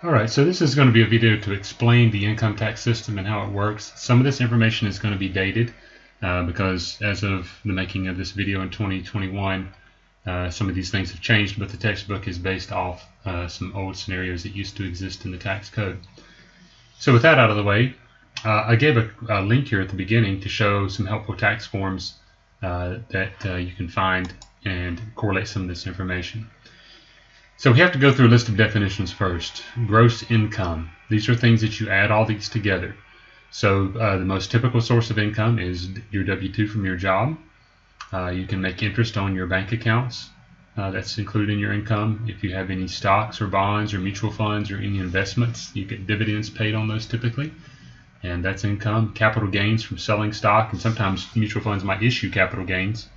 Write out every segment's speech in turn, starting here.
Alright, so this is going to be a video to explain the income tax system and how it works. Some of this information is going to be dated because as of the making of this video in 2021, some of these things have changed, but the textbook is based off some old scenarios that used to exist in the tax code. So with that out of the way, I gave a link here at the beginning to show some helpful tax forms that you can find and correlate some of this information. So we have to go through a list of definitions first. Gross income. These are things that you add all these together. So the most typical source of income is your W-2 from your job. You can make interest on your bank accounts. That's included in your income. If you have any stocks or bonds or mutual funds or any investments, you get dividends paid on those typically. And that's income. Capital gains from selling stock, and sometimes mutual funds might issue capital gains.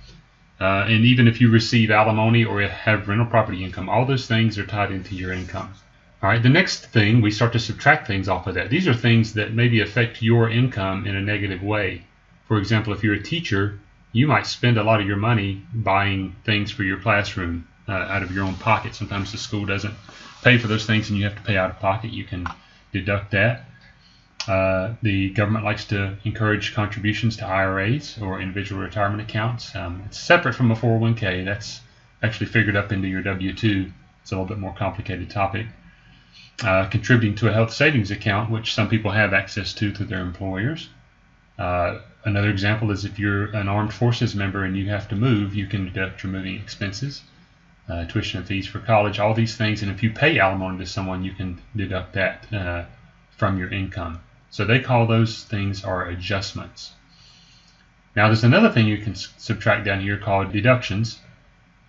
And even if you receive alimony or have rental property income, all those things are tied into your income. All right, the next thing, we start to subtract things off of that. These are things that maybe affect your income in a negative way. For example, if you're a teacher, you might spend a lot of your money buying things for your classroom out of your own pocket. Sometimes the school doesn't pay for those things and you have to pay out of pocket. You can deduct that. The government likes to encourage contributions to IRAs or individual retirement accounts. It's separate from a 401k. That's actually figured up into your W-2. It's a little bit more complicated topic. Contributing to a health savings account, which some people have access to through their employers. Another example is if you're an armed forces member and you have to move, you can deduct your moving expenses, tuition and fees for college, all these things. And if you pay alimony to someone, you can deduct that from your income. So they call those things are adjustments. Now there's another thing you can subtract down here called deductions.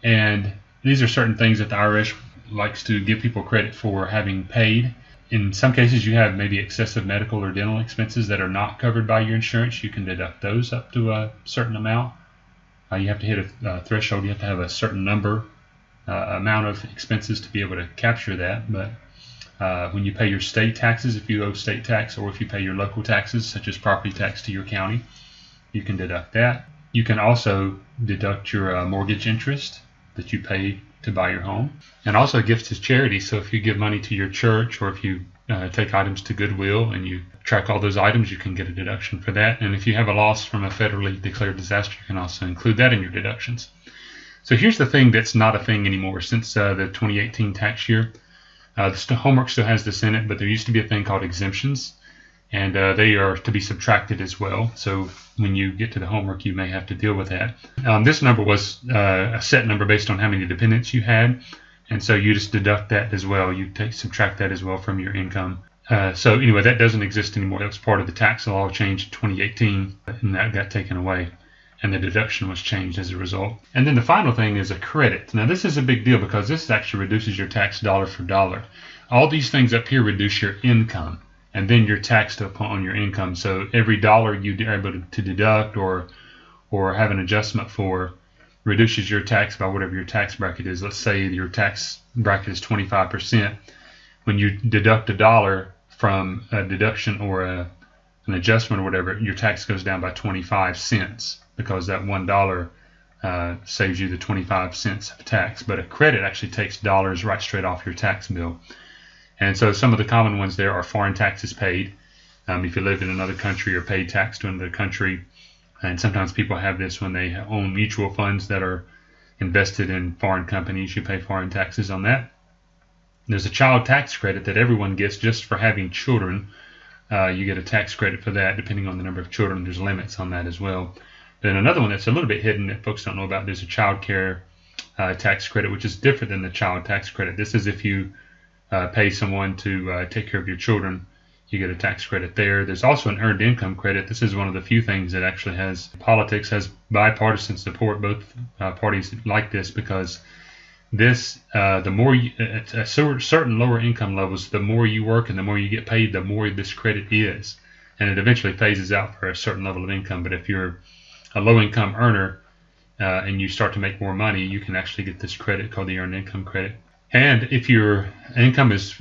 And these are certain things that the IRS likes to give people credit for having paid. In some cases you have maybe excessive medical or dental expenses that are not covered by your insurance. You can deduct those up to a certain amount. You have to hit a threshold. You have to have a certain number amount of expenses to be able to capture that. But when you pay your state taxes, if you owe state tax, or if you pay your local taxes, such as property tax to your county, you can deduct that. You can also deduct your mortgage interest that you pay to buy your home, and also gifts to charity. So if you give money to your church, or if you take items to Goodwill and you track all those items, you can get a deduction for that. And if you have a loss from a federally declared disaster, you can also include that in your deductions. So here's the thing that's not a thing anymore since the 2018 tax year. The homework still has this in it, but there used to be a thing called exemptions, and they are to be subtracted as well. So when you get to the homework, you may have to deal with that. This number was a set number based on how many dependents you had, and so you just deduct that as well. You subtract that as well from your income. So anyway, that doesn't exist anymore. That was part of the tax law change in 2018, and that got taken away, and the deduction was changed as a result. And then the final thing is a credit. Now this is a big deal because this actually reduces your tax dollar for dollar. All these things up here reduce your income, and then you're taxed upon your income. So every dollar you are able to deduct or have an adjustment for reduces your tax by whatever your tax bracket is. Let's say your tax bracket is 25%. When you deduct a dollar from a deduction or an adjustment or whatever, your tax goes down by 25 cents. Because that $1 saves you the 25 cents of tax. But a credit actually takes dollars right straight off your tax bill. And so some of the common ones there are foreign taxes paid. If you live in another country or paid tax to another country. And sometimes people have this when they own mutual funds that are invested in foreign companies. You pay foreign taxes on that. There's a child tax credit that everyone gets just for having children. You get a tax credit for that depending on the number of children. There's limits on that as well. Then another one that's a little bit hidden that folks don't know about, there's a child care tax credit, which is different than the child tax credit. This is if you pay someone to take care of your children, you get a tax credit there. There's also an earned income credit. This is one of the few things that actually has bipartisan support. Both parties like this because this, the more at certain lower income levels, the more you work and the more you get paid, the more this credit is. And it eventually phases out for a certain level of income. But if you're a low-income earner and you start to make more money, you can actually get this credit called the Earned Income Credit. And if your income is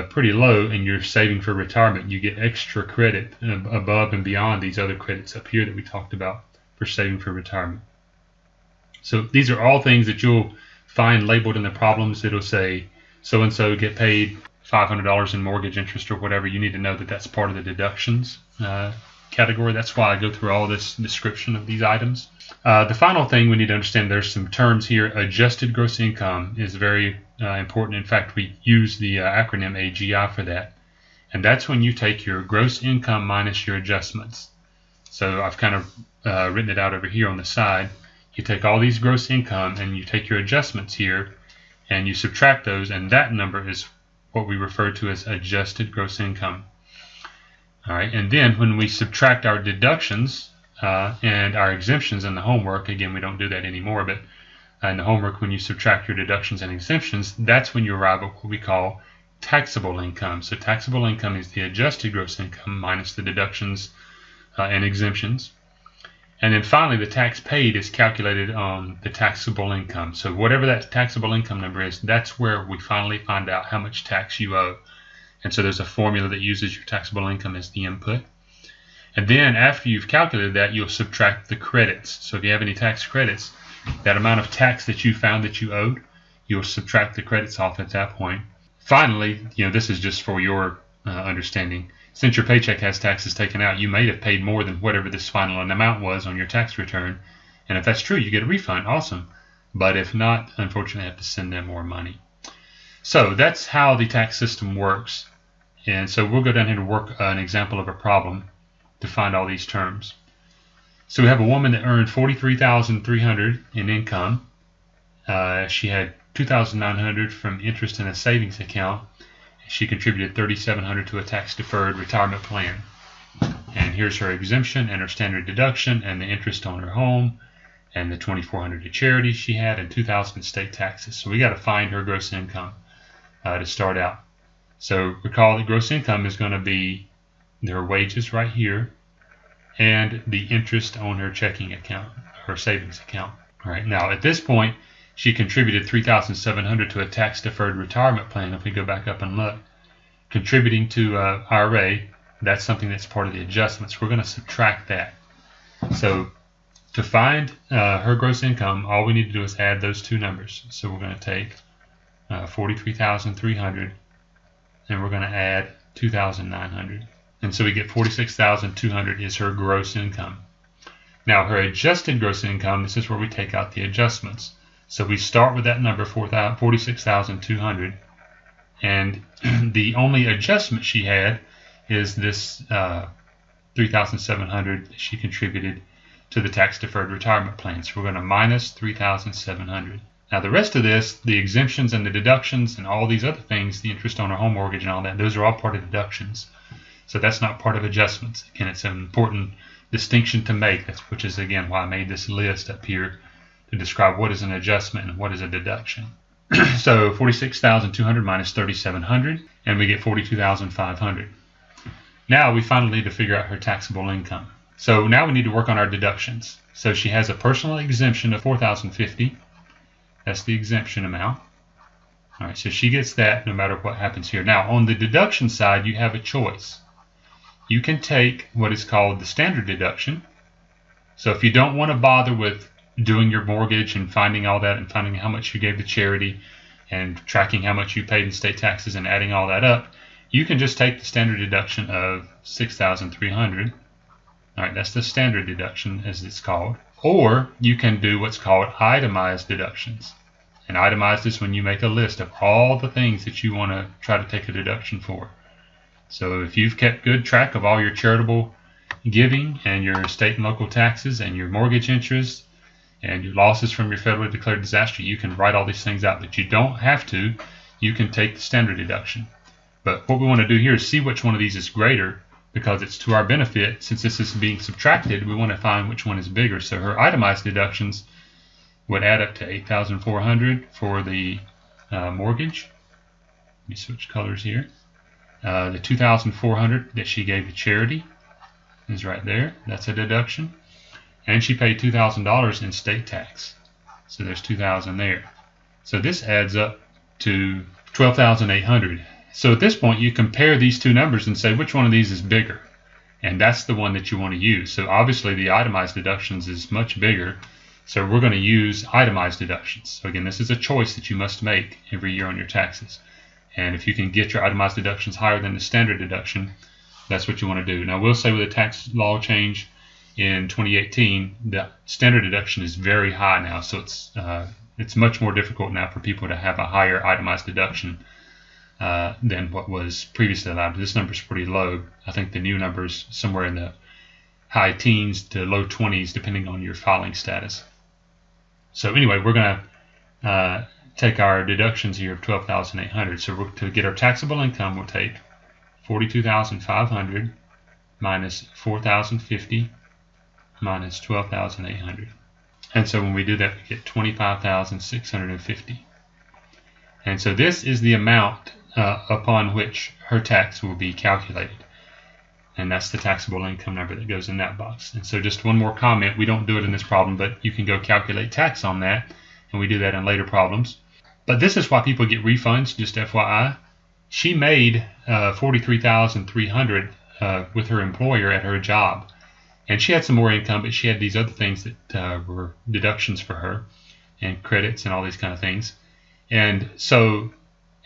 pretty low and you're saving for retirement, you get extra credit above and beyond these other credits up here that we talked about for saving for retirement. So these are all things that you'll find labeled in the problems. It'll say so-and-so get paid $500 in mortgage interest or whatever, you need to know that that's part of the deductions category. That's why I go through all this description of these items. The final thing we need to understand, there's some terms here. Adjusted gross income is very important. In fact, we use the acronym AGI for that. And that's when you take your gross income minus your adjustments. So I've kind of written it out over here on the side. You take all these gross income and you take your adjustments here and you subtract those, and that number is what we refer to as adjusted gross income. All right, and then when we subtract our deductions and our exemptions in the homework, again, we don't do that anymore, but in the homework, when you subtract your deductions and exemptions, that's when you arrive at what we call taxable income. So taxable income is the adjusted gross income minus the deductions and exemptions. And then finally, the tax paid is calculated on the taxable income. So whatever that taxable income number is, that's where we finally find out how much tax you owe. And so there's a formula that uses your taxable income as the input. And then after you've calculated that, you'll subtract the credits. So if you have any tax credits, that amount of tax that you found that you owed, you'll subtract the credits off at that point. Finally, this is just for your understanding. Since your paycheck has taxes taken out, you may have paid more than whatever this final amount was on your tax return. And if that's true, you get a refund. Awesome. But if not, unfortunately, you have to send them more money. So that's how the tax system works. And so we'll go down here to work an example of a problem to find all these terms. So we have a woman that earned $43,300 in income. She had $2,900 from interest in a savings account. She contributed $3,700 to a tax-deferred retirement plan. And here's her exemption and her standard deduction and the interest on her home and the $2,400 to charity she had and $2,000 in state taxes. So we got to find her gross income to start out. So recall that gross income is going to be her wages right here and the interest on her checking account, her savings account. All right. Now at this point, she contributed $3,700 to a tax-deferred retirement plan. If we go back up and look, contributing to IRA, that's something that's part of the adjustments. We're going to subtract that. So to find her gross income, all we need to do is add those two numbers. So we're going to take $43,300 and we're going to add $2,900. And so we get $46,200 is her gross income. Now her adjusted gross income, this is where we take out the adjustments. So we start with that number, $46,200, and the only adjustment she had is this $3,700 that she contributed to the tax-deferred retirement plan. So we're going to minus $3,700. Now the rest of this, the exemptions and the deductions and all these other things, the interest on our home mortgage and all that, those are all part of deductions. So that's not part of adjustments. Again, it's an important distinction to make, which is, again, why I made this list up here to describe what is an adjustment and what is a deduction. So $46,200 minus $3,700, and we get $42,500. Now we finally need to figure out her taxable income. So now we need to work on our deductions. So she has a personal exemption of $4,050. That's the exemption amount. All right, so she gets that no matter what happens here. Now on the deduction side, you have a choice. You can take what is called the standard deduction. So if you don't want to bother with doing your mortgage and finding all that and finding how much you gave to charity and tracking how much you paid in state taxes and adding all that up, you can just take the standard deduction of $6,300. All right, that's the standard deduction as it's called. Or you can do what's called itemized deductions. And itemized is when you make a list of all the things that you want to try to take a deduction for. So if you've kept good track of all your charitable giving and your state and local taxes and your mortgage interest and your losses from your federally declared disaster, you can write all these things out, but you don't have to. You can take the standard deduction. But what we want to do here is see which one of these is greater, because it's to our benefit. Since this is being subtracted, we want to find which one is bigger. So her itemized deductions would add up to $8,400 for the mortgage. Let me switch colors here. The $2,400 that she gave to charity is right there. That's a deduction. And she paid $2,000 in state tax. So there's $2,000 there. So this adds up to $12,800. So at this point, you compare these two numbers and say which one of these is bigger. And that's the one that you want to use. So obviously the itemized deductions is much bigger. So we're going to use itemized deductions. So again, this is a choice that you must make every year on your taxes. And if you can get your itemized deductions higher than the standard deduction, that's what you want to do. Now, I will say with the tax law change in 2018, the standard deduction is very high now, so it's much more difficult now for people to have a higher itemized deduction than what was previously allowed. This number is pretty low. I think the new number is somewhere in the high teens to low 20s, depending on your filing status. So anyway, we're going to take our deductions here of $12,800. So to get our taxable income, we'll take $42,500 minus $4,050 minus $12,800. And so when we do that, we get $25,650. And so this is the amount upon which her tax will be calculated. And that's the taxable income number that goes in that box. And so just one more comment, we don't do it in this problem, but you can go calculate tax on that, and we do that in later problems. But this is why people get refunds, just FYI. She made $43,300 with her employer at her job. And she had some more income, but she had these other things that were deductions for her and credits and all these kind of things. And so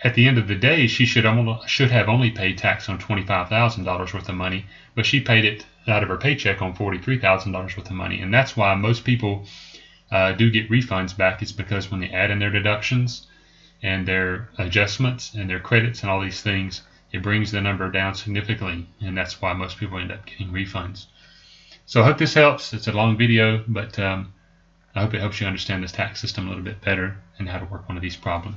at the end of the day, she should have only paid tax on $25,000 worth of money, but she paid it out of her paycheck on $43,000 worth of money. And that's why most people do get refunds back, is because when they add in their deductions and their adjustments and their credits and all these things, it brings the number down significantly, and that's why most people end up getting refunds. So I hope this helps. It's a long video, but I hope it helps you understand this tax system a little bit better and how to work one of these problems.